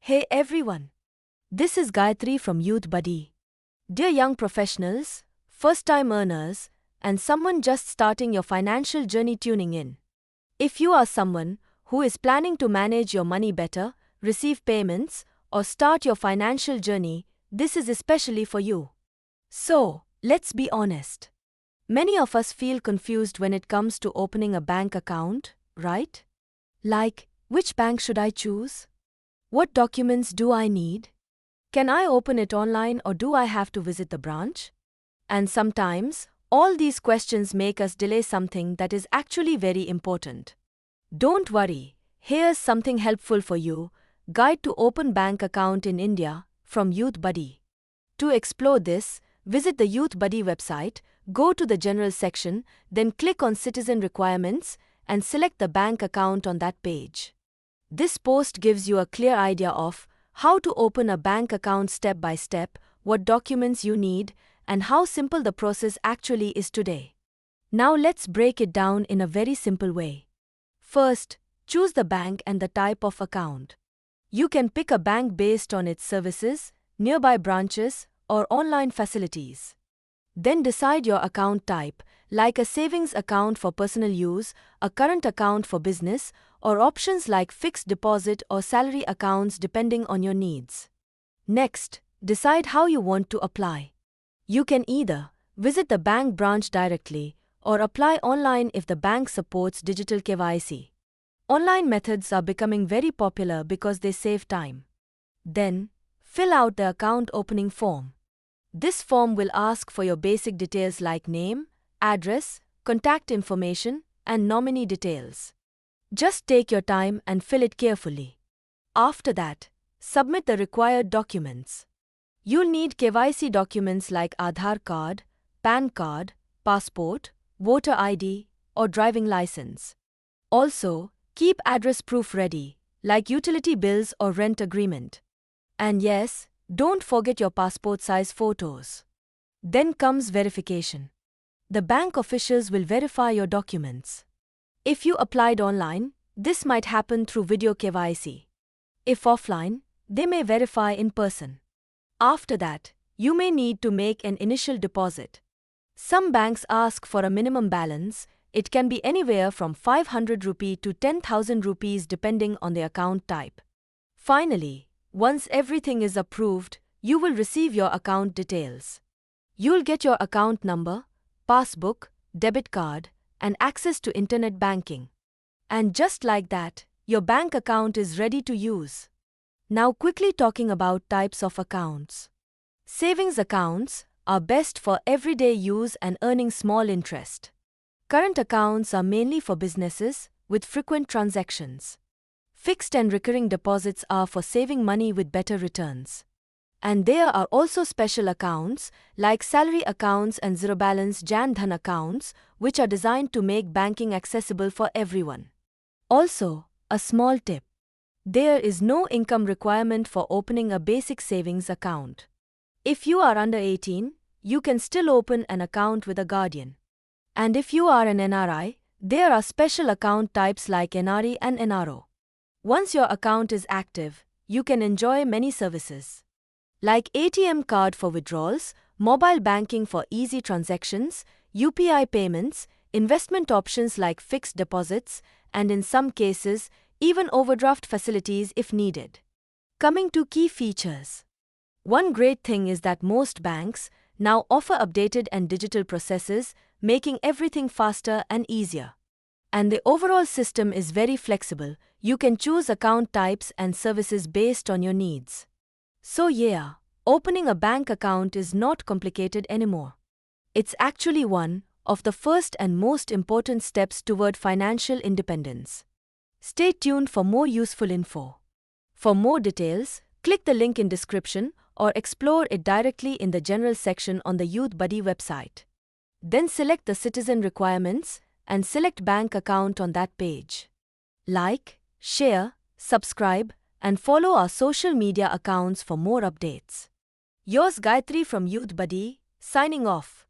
Hey everyone, this is Gayatri from Youth Buddy. Dear young professionals, first-time earners, and someone just starting your financial journey tuning in. If you are someone who is planning to manage your money better, receive payments, or start your financial journey, this is especially for you. So, let's be honest. Many of us feel confused when it comes to opening a bank account, right? Like, which bank should I choose? What documents do I need? Can I open it online or do I have to visit the branch? And sometimes, all these questions make us delay something that is actually very important. Don't worry, here's something helpful for you, Guide to Open Bank Account in India, from Youth Buddy. To explore this, visit the Youth Buddy website, go to the General section, then click on Citizen Requirements, and select the bank account on that page. This post gives you a clear idea of how to open a bank account step by step, what documents you need, and how simple the process actually is today. Now let's break it down in a very simple way. First, choose the bank and the type of account. You can pick a bank based on its services, nearby branches, or online facilities. Then decide your account type, like a savings account for personal use, a current account for business, or options like fixed deposit or salary accounts depending on your needs. Next, decide how you want to apply. You can either visit the bank branch directly or apply online if the bank supports digital KYC. Online methods are becoming very popular because they save time. Then, fill out the account opening form. This form will ask for your basic details like name, address, contact information, and nominee details. Just take your time and fill it carefully. After that, submit the required documents. You'll need KYC documents like Aadhaar card, PAN card, passport, voter ID, or driving license. Also, keep address proof ready, like utility bills or rent agreement. And yes, don't forget your passport size photos. Then comes verification. The bank officials will verify your documents. If you applied online, this might happen through video KYC. If offline, they may verify in person. After that, you may need to make an initial deposit. Some banks ask for a minimum balance. It can be anywhere from 500 rupee to 10,000 rupees depending on the account type. Finally, once everything is approved, you will receive your account details. You'll get your account number, passbook, debit card, and access to internet banking. And just like that, your bank account is ready to use. Now quickly talking about types of accounts. Savings accounts are best for everyday use and earning small interest. Current accounts are mainly for businesses with frequent transactions. Fixed and recurring deposits are for saving money with better returns. And there are also special accounts like salary accounts and zero balance Jan Dhan accounts, which are designed to make banking accessible for everyone. Also, a small tip. There is no income requirement for opening a basic savings account. If you are under 18, you can still open an account with a guardian. And if you are an NRI, there are special account types like NRE and NRO. Once your account is active, you can enjoy many services, like ATM card for withdrawals, mobile banking for easy transactions, UPI payments, investment options like fixed deposits, and in some cases, even overdraft facilities if needed. Coming to key features. One great thing is that most banks now offer updated and digital processes, making everything faster and easier. And the overall system is very flexible. You can choose account types and services based on your needs. So yeah, opening a bank account is not complicated anymore. It's actually one of the first and most important steps toward financial independence. Stay tuned for more useful info. For more details, click the link in description or explore it directly in the General section on the Youth Buddy website. Then select the Citizen Requirements and select Bank Account on that page. Like, share, subscribe, and follow our social media accounts for more updates. Yours Gayatri from Youth Buddy, signing off.